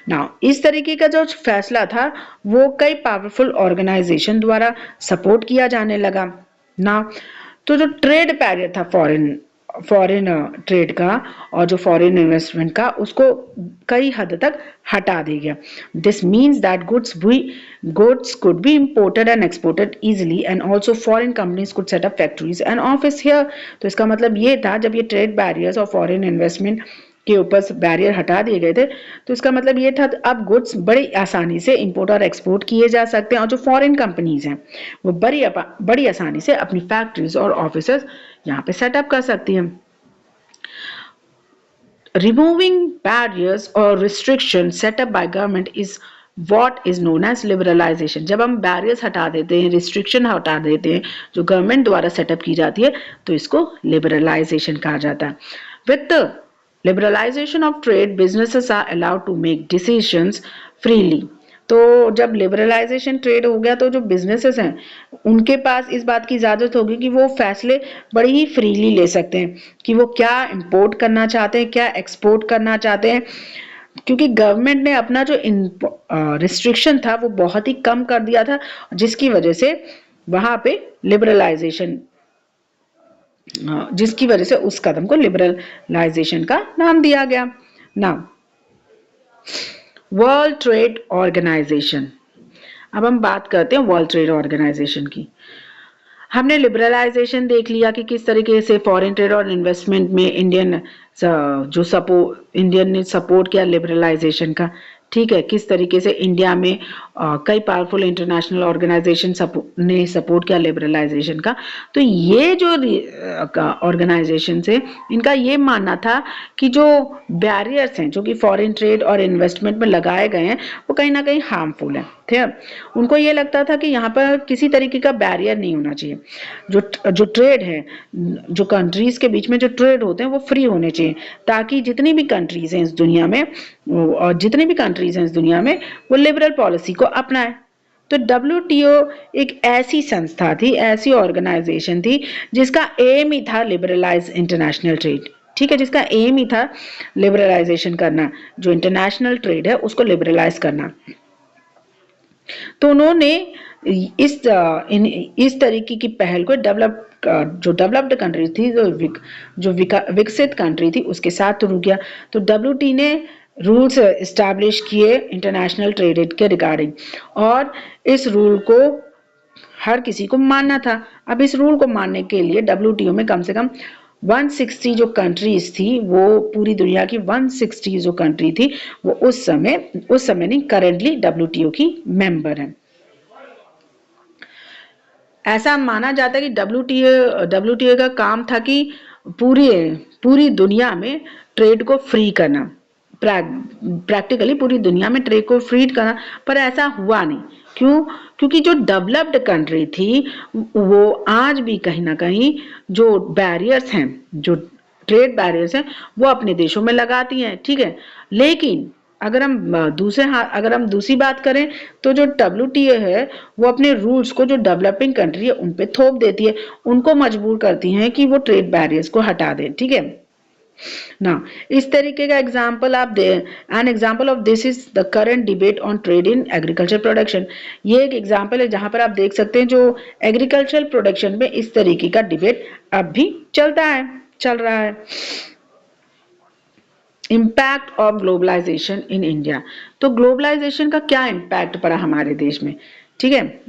नाउ इस तरीके का जो फैसला था वो कई पावरफुल ऑर्गेनाइजेशन द्वारा सपोर्ट किया जाने लगा. नाउ तो जो ट्रेड बैरियर था फॉरेन ट्रेड का और जो फॉरेन इन्वेस्टमेंट का, उसको कई हद तक हटा दिया गया. This means that goods could be imported and exported easily and also foreign companies could set up factories and office here. तो इसका मतलब ये था, जब ये ट्रेड बैरियर्स और फॉरेन इन्वेस्टमेंट के ऊपर बैरियर हटा दिए गए थे, तो इसका मतलब ये था अब गुड्स बड़ी आसानी से इंपोर्ट और एक्सपोर्ट किए जा सकते हैं, और जो फॉरेन कंपनीज हैं वो बड़ी आसानी से अपनी फैक्ट्रीज और ऑफिसेस यहाँ पे सेटअप कर सकती हैं. Removing barriers or restrictions set up by government is what is known as liberalization. जब हम बैरियर्स हटा देते हैं, रिस्ट्रिक्शन हटा देते हैं जो गवर्नमेंट द्वारा सेटअप की जाती है, तो इसको लिबरलाइजेशन कहा जाता है. With the liberalization of trade, businesses are allowed to make decisions freely. तो जब लिबरलाइजेशन ट्रेड हो गया तो जो बिजनेसेस हैं उनके पास इस बात की इजाजत होगी कि वो फैसले बड़ी ही फ्रीली ले सकते हैं कि वो क्या इंपोर्ट करना चाहते हैं, क्या एक्सपोर्ट करना चाहते हैं, क्योंकि गवर्नमेंट ने अपना जो रिस्ट्रिक्शन था वो बहुत ही कम कर दिया था, जिसकी वजह से वहां पे लिबरलाइजेशन, जिसकी वजह से उस कदम को लिबरलाइजेशन का नाम दिया गया. Now World Trade Organization. अब हम बात करते हैं वर्ल्ड ट्रेड ऑर्गेनाइजेशन की. हमने लिबरलाइजेशन देख लिया कि किस तरीके से फॉरेन ट्रेड और इन्वेस्टमेंट में इंडियन ने सपोर्ट किया लिबरलाइजेशन का. ठीक है, किस तरीके से इंडिया में कई पावरफुल इंटरनेशनल ऑर्गेनाइजेशन ने सपोर्ट किया लिबरलाइजेशन का। तो ये जो ऑर्गेनाइजेशन है इनका ये मानना था कि जो बैरियर्स हैं जो कि फॉरेन ट्रेड और इन्वेस्टमेंट में लगाए गए हैं वो कहीं ना कहीं हार्मफुल है। ठीक, उनको ये लगता था कि यहाँ पर किसी तरीके का बैरियर नहीं होना चाहिए। जो ट्रेड है, जो कंट्रीज के बीच में जो ट्रेड होते हैं वो फ्री होने चाहिए, ताकि जितनी भी कंट्रीज हैं इस दुनिया में वो लिबरल पॉलिसी को अपनाए। तो WTO एक ऐसी संस्था थी, ऐसी ऑर्गेनाइजेशन थी जिसका एम ही था लिबरलाइज इंटरनेशनल ट्रेड। ठीक है, जिसका एम ही था लिबरलाइजेशन करना, जो इंटरनेशनल ट्रेड है उसको लिबरलाइज करना। तो उन्होंने इस तरीके की पहल को जो डेवलप्ड कंट्री थी, जो विकसित कंट्री थी उसके साथ शुरू किया। तो WTO ने रूल्स एस्टैब्लिश किए इंटरनेशनल ट्रेड के रिगार्डिंग, और इस रूल को हर किसी को मानना था। अब इस रूल को मानने के लिए WTO में कम से कम 160 जो कंट्रीज थी, वो पूरी दुनिया की 160 जो कंट्री थी वो उस समय नहीं, करेंटली WTO की मेंबर है। ऐसा माना जाता है कि WTO का काम था कि पूरी दुनिया में ट्रेड को फ्री करना, प्रैक्टिकली पूरी दुनिया में ट्रेड को फ्री करना, पर ऐसा हुआ नहीं। क्यों? क्योंकि जो डेवलप्ड कंट्री थी वो आज भी कहीं ना कहीं जो बैरियर्स हैं, जो ट्रेड बैरियर्स हैं, वो अपने देशों में लगाती हैं। ठीक है, लेकिन अगर हम दूसरी बात करें तो जो WTO है वो अपने रूल्स को जो डेवलपिंग कंट्री है उन पे थोप देती है, उनको मजबूर करती हैं कि वो ट्रेड बैरियर्स को हटा दें। ठीक है ना, इस तरीके का एग्जाम्पल आप दे, an example of this is the current debate on trade in agriculture production. ये एक एग्जाम्पल है जहां पर आप देख सकते हैं जो एग्रीकल्चर प्रोडक्शन में इस तरीके का डिबेट अब भी चल रहा है। Impact of globalisation in India. तो ग्लोबलाइजेशन का क्या इम्पैक्ट पड़ा हमारे देश में? ठीक है,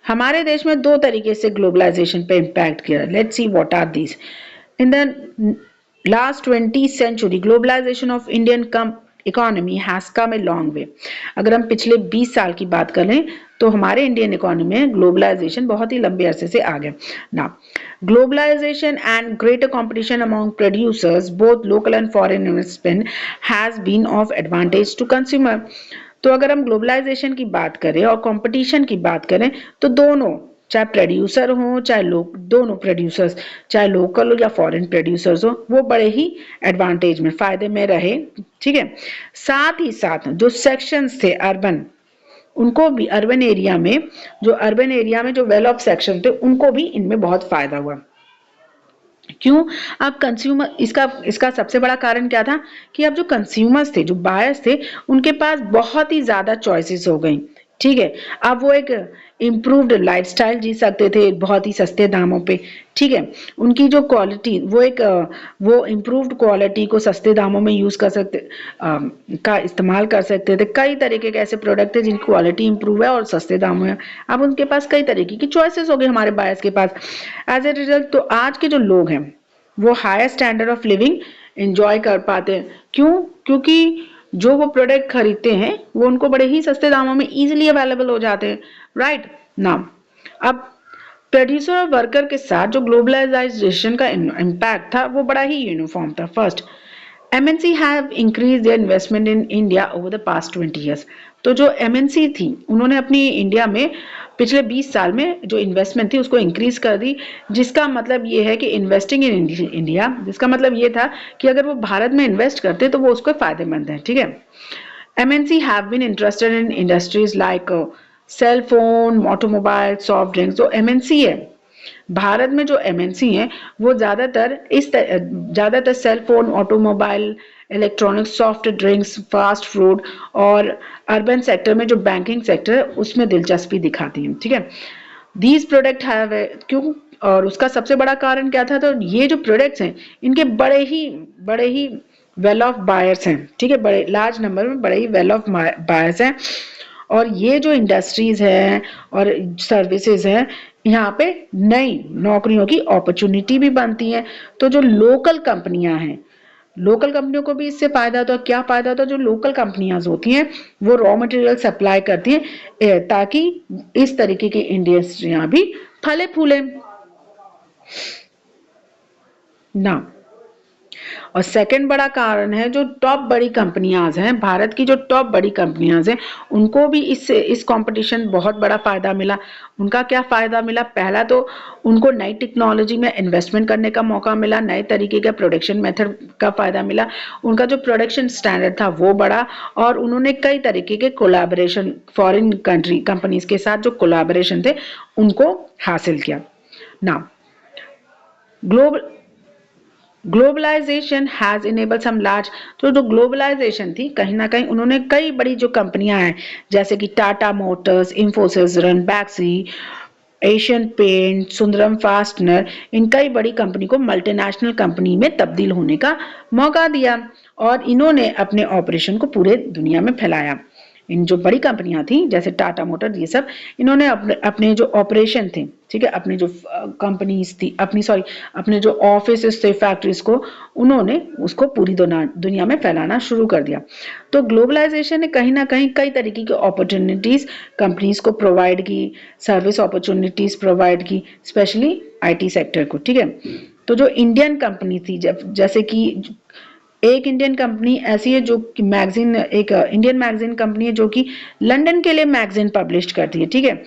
हमारे देश में दो तरीके से ग्लोबलाइजेशन पे इम्पैक्ट किया। Let's see what are these. In the last 20th century globalization of Indian economy has come a long way। अगर हम पिछले 20 साल की बात करें तो हमारे इंडियन इकोनॉमी में ग्लोबलाइजेशन बहुत ही लंबे अरसे से आ गया ना। Globalisation and greater competition among producers both local and foreign investment has been of advantage to consumer. तो अगर हम ग्लोबलाइजेशन की बात करें और कंपटीशन की बात करें तो दोनों, चाहे प्रोड्यूसर हो चाहे दोनों प्रोड्यूसर्स, चाहे लोकल हो या फॉरेन प्रोड्यूसर्स हो, वो बड़े ही एडवांटेज में, फायदे में रहे। ठीक है, साथ ही साथ जो सेक्शंस थे अर्बन, उनको भी अर्बन एरिया में जो वेल ऑफ सेक्शन थे उनको भी इनमें बहुत फायदा हुआ। क्यों? अब कंज्यूमर, इसका सबसे बड़ा कारण क्या था कि अब जो कंज्यूमर्स थे, जो बायर्स थे, उनके पास बहुत ही ज्यादा चॉइसेस हो गई। ठीक है, अब वो एक इम्प्रूव्ड लाइफस्टाइल जी सकते थे बहुत ही सस्ते दामों पे। ठीक है, उनकी जो क्वालिटी, वो इम्प्रूव्ड क्वालिटी को सस्ते दामों में यूज कर सकते, का इस्तेमाल कर सकते थे। कई तरीके के ऐसे प्रोडक्ट थे जिनकी क्वालिटी इंप्रूव है और सस्ते दामों में। अब उनके पास कई तरीके की चॉइसेस हो गई हमारे बायर्स के पास। एज ए रिजल्ट तो आज के जो लोग हैं वो higher standard of living enjoy कर पाते हैं। क्यों? क्योंकि जो वो प्रोडक्ट खरीदते हैं वो उनको बड़े ही सस्ते दामों में इजीली अवेलेबल हो जाते हैं। राइट ना, अब प्रोड्यूसर और वर्कर के साथ जो ग्लोबलाइजेशन का इम्पैक्ट था वो बड़ा ही यूनिफॉर्म था। First, MNC have increased their investment in India over the past 20 years। तो जो MNC थी उन्होंने अपनी इंडिया में पिछले 20 साल में जो इन्वेस्टमेंट थी उसको इंक्रीज कर दी, जिसका मतलब ये है कि इन्वेस्टिंग इन इंडिया, जिसका मतलब ये था कि अगर वो भारत में इन्वेस्ट करते तो वो उसको फायदेमंद है। ठीक है, MNC have been interested in industries like cell phone, automobile, soft drinks. जो MNC है भारत में, जो MNC हैं वो ज्यादातर cell phone, automobile, electronics, soft drinks, fast food और अर्बन सेक्टर में जो बैंकिंग सेक्टर है उसमें दिलचस्पी दिखाती हैं। ठीक है, दीज प्रोडक्ट हैव, क्यों? और उसका सबसे बड़ा कारण क्या था? तो ये जो प्रोडक्ट्स हैं इनके बड़े ही वेल ऑफ बायर्स हैं। ठीक है, बड़े लार्ज नंबर में बड़े ही वेल ऑफ बायर्स हैं। और ये जो इंडस्ट्रीज हैं और सर्विसेज हैं, यहाँ पे नई नौकरियों की अपॉर्चुनिटी भी बनती है। तो जो लोकल कंपनियां हैं लोकल कंपनियों को भी इससे फायदा होता है। क्या फायदा होता है? जो लोकल कंपनियां होती हैं वो रॉ मटेरियल सप्लाई करती हैं ताकि इस तरीके की इंडस्ट्रियां भी फले फूले ना। और सेकंड बड़ा कारण है जो टॉप बड़ी कंपनियां हैं, भारत की जो टॉप बड़ी कंपनियां हैं उनको भी इस कंपटीशन बहुत बड़ा फायदा मिला। उनका क्या फायदा मिला? पहला तो उनको नई टेक्नोलॉजी में इन्वेस्टमेंट करने का मौका मिला, नए तरीके का प्रोडक्शन मेथड का फायदा मिला, उनका जो प्रोडक्शन स्टैंडर्ड था वो बढ़ा, और उन्होंने कई तरीके के कोलैबोरेशन फॉरेन कंट्री कंपनीज के साथ जो कोलैबोरेशन थे उनको हासिल किया ना। Global globalisation has enable some large, तो जो ग्लोबलाइजेशन थी कहीं ना कहीं उन्होंने कई बड़ी जो कंपनियां हैं जैसे कि Tata Motors, Infosys, Ranbaxy, Asian Paint, Sundaram Fastener, इन कई बड़ी कंपनी को मल्टीनेशनल कंपनी में तब्दील होने का मौका दिया और इन्होंने अपने ऑपरेशन को पूरे दुनिया में फैलाया। इन जो बड़ी कंपनियां थी जैसे टाटा मोटर, ये सब इन्होंने अपने जो ऑपरेशन थे, ठीक है, अपनी जो कंपनीज थी, अपने जो ऑफिस थे, फैक्ट्रीज को, उन्होंने उसको पूरी दुनिया में फैलाना शुरू कर दिया। तो ग्लोबलाइजेशन ने कहीं ना कहीं कई तरीके की अपॉर्चुनिटीज कंपनीज को प्रोवाइड की, सर्विस अपॉर्चुनिटीज प्रोवाइड की, स्पेशली आईटी सेक्टर को, ठीक है। तो जो इंडियन कंपनी थी, जैसे कि एक इंडियन कंपनी ऐसी है जो कि मैगजीन, एक इंडियन मैगजीन कंपनी है जो कि लंदन के लिए मैगजीन पब्लिश करती है, ठीक है।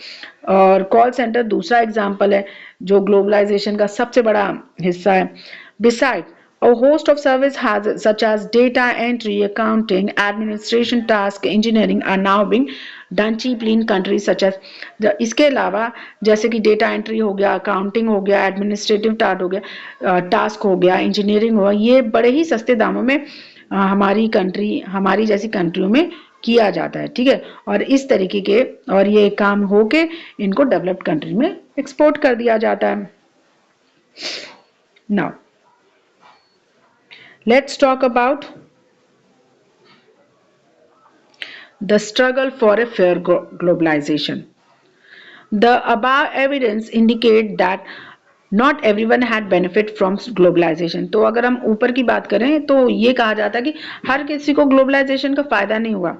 और कॉल सेंटर दूसरा एग्जांपल है जो ग्लोबलाइजेशन का सबसे बड़ा हिस्सा है। Beside a host of service has such as data entry, accounting, administration tasks, engineering are now being done cheaply in countries such as इसके अलावा जैसे कि डेटा एंट्री हो गया, अकाउंटिंग हो गया, एडमिनिस्ट्रेटिव टास्क हो गया, टास्क हो गया, इंजीनियरिंग हुआ, ये बड़े ही सस्ते दामों में हमारी जैसी कंट्रियों में किया जाता है, ठीक है। और इस तरीके के और ये काम होके इनको डेवलप्ड कंट्री में एक्सपोर्ट कर दिया जाता है। Now let's talk about the struggle for a fair globalization. The above evidence indicate that not everyone had benefit from globalization. तो अगर हम ऊपर की बात करें तो ये कहा जाता है कि हर किसी को ग्लोबलाइजेशन का फायदा नहीं हुआ।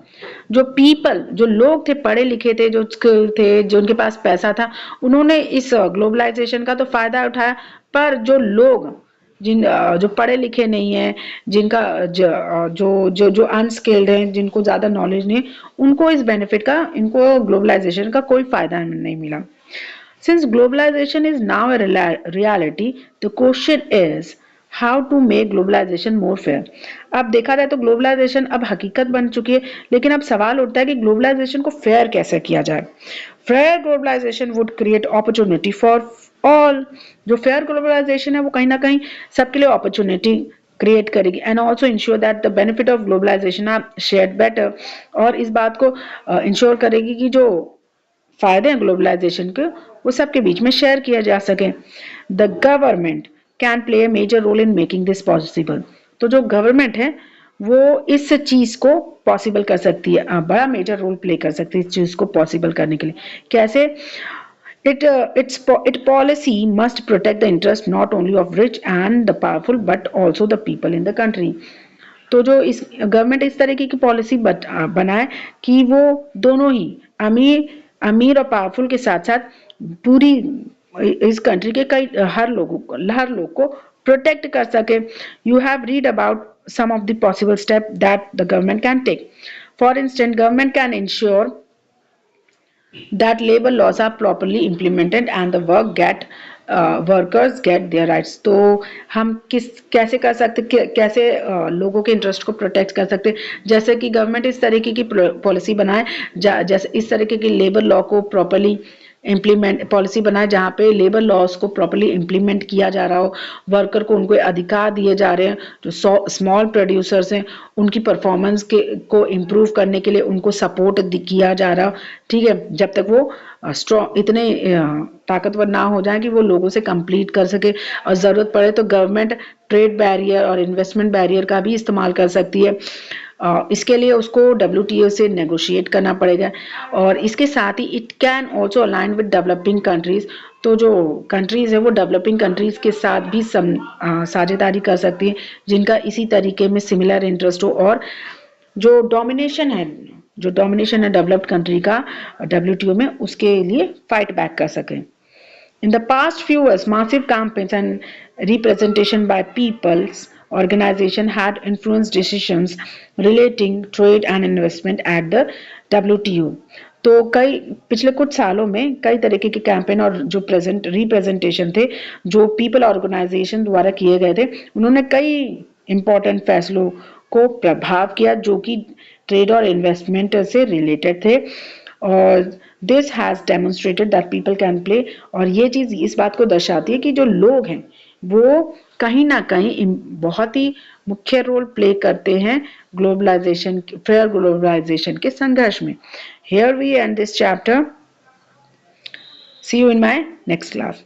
जो लोग थे, पढ़े लिखे थे, जो स्किल थे, जो उनके पास पैसा था, उन्होंने इस ग्लोबलाइजेशन का तो फायदा उठाया, पर जो लोग जो पढ़े लिखे नहीं है, जिनका जो अनस्किल्ड हैं, जिनको ज्यादा नॉलेज नहीं है, उनको इनको ग्लोबलाइजेशन का कोई फायदा नहीं मिला। Since globalization is now a reality, the question is how to make globalization more fair. अब देखा जाए तो ग्लोबलाइजेशन अब हकीकत बन चुकी है, लेकिन अब सवाल उठता है कि ग्लोबलाइजेशन को फेयर कैसे किया जाए। Fair globalisation would create opportunity for all. जो फेयर ग्लोबलाइजेशन है वो कहीं ना कहीं सबके लिए अपॉर्चुनिटी क्रिएट करेगी, and also ensure that the benefit of globalisation are shared better, और इस बात को इंश्योर करेगी कि जो फायदे हैं ग्लोबलाइजेशन के वो सबके बीच में शेयर किया जा सके। The government can play a major role in making this possible. तो जो गवर्नमेंट है वो इस चीज को पॉसिबल कर सकती है, बड़ा मेजर रोल प्ले कर सकती है इस चीज को पॉसिबल करने के लिए। कैसे? Its policy must protect the interest not only of rich and the powerful but also the people in the country. तो जो इस गवर्नमेंट इस तरीके की पॉलिसी बनाए कि वो दोनों ही अमीर और पावरफुल के साथ साथ पूरी इस कंट्री के हर लोग को प्रोटेक्ट कर सके। You have read about some of the possible step that the government can take. For instance, government can ensure that labor laws are properly implemented and the workers get their rights. तो हम कैसे कर सकते, कैसे लोगों के interest को protect कर सकते, जैसे कि गवर्नमेंट इस तरीके की पॉलिसी बनाए, जैसे इस तरीके की लेबर लॉ को प्रॉपर्ली पॉलिसी बनाए जहाँ पे लेबर लॉज को प्रॉपर्ली इम्प्लीमेंट किया जा रहा हो, वर्कर को उनको अधिकार दिए जा रहे हैं, जो स्मॉल प्रोड्यूसर्स हैं उनकी परफॉर्मेंस को इम्प्रूव करने के लिए उनको सपोर्ट किया जा रहा हो, ठीक है, जब तक वो स्ट्रॉन्ग इतने ताकतवर ना हो जाए कि वो लोगों से कंप्लीट कर सके। और ज़रूरत पड़े तो गवर्नमेंट ट्रेड बैरियर और इन्वेस्टमेंट बैरियर का भी इस्तेमाल कर सकती है। इसके लिए उसको WTO से नेगोशिएट करना पड़ेगा, और इसके साथ ही it can also align with developing countries. तो जो कंट्रीज है वो डेवलपिंग कंट्रीज के साथ भी साझेदारी कर सकती है जिनका इसी तरीके में सिमिलर इंटरेस्ट हो, और जो डोमिनेशन है डेवलप्ड कंट्री का WTO में, उसके लिए फाइट बैक कर सकें। In the past few years, massive campaigns and representation by people's organization had influenced decisions relating trade and investment at the WTO. तो पिछले कुछ सालों में कई तरीके के कैंपेन और जो रिप्रेजेंटेशन थे जो पीपल ऑर्गेनाइजेशन द्वारा किए गए थे, उन्होंने कई इंपॉर्टेंट फैसलों को प्रभाव किया जो कि ट्रेड और इन्वेस्टमेंट से रिलेटेड थे, और this has demonstrated that people can play, और ये चीज इस बात को दर्शाती है कि जो लोग हैं वो कहीं ना कहीं बहुत ही मुख्य रोल प्ले करते हैं फेयर ग्लोबलाइजेशन के संघर्ष में। Here we end this chapter. See you in my next class.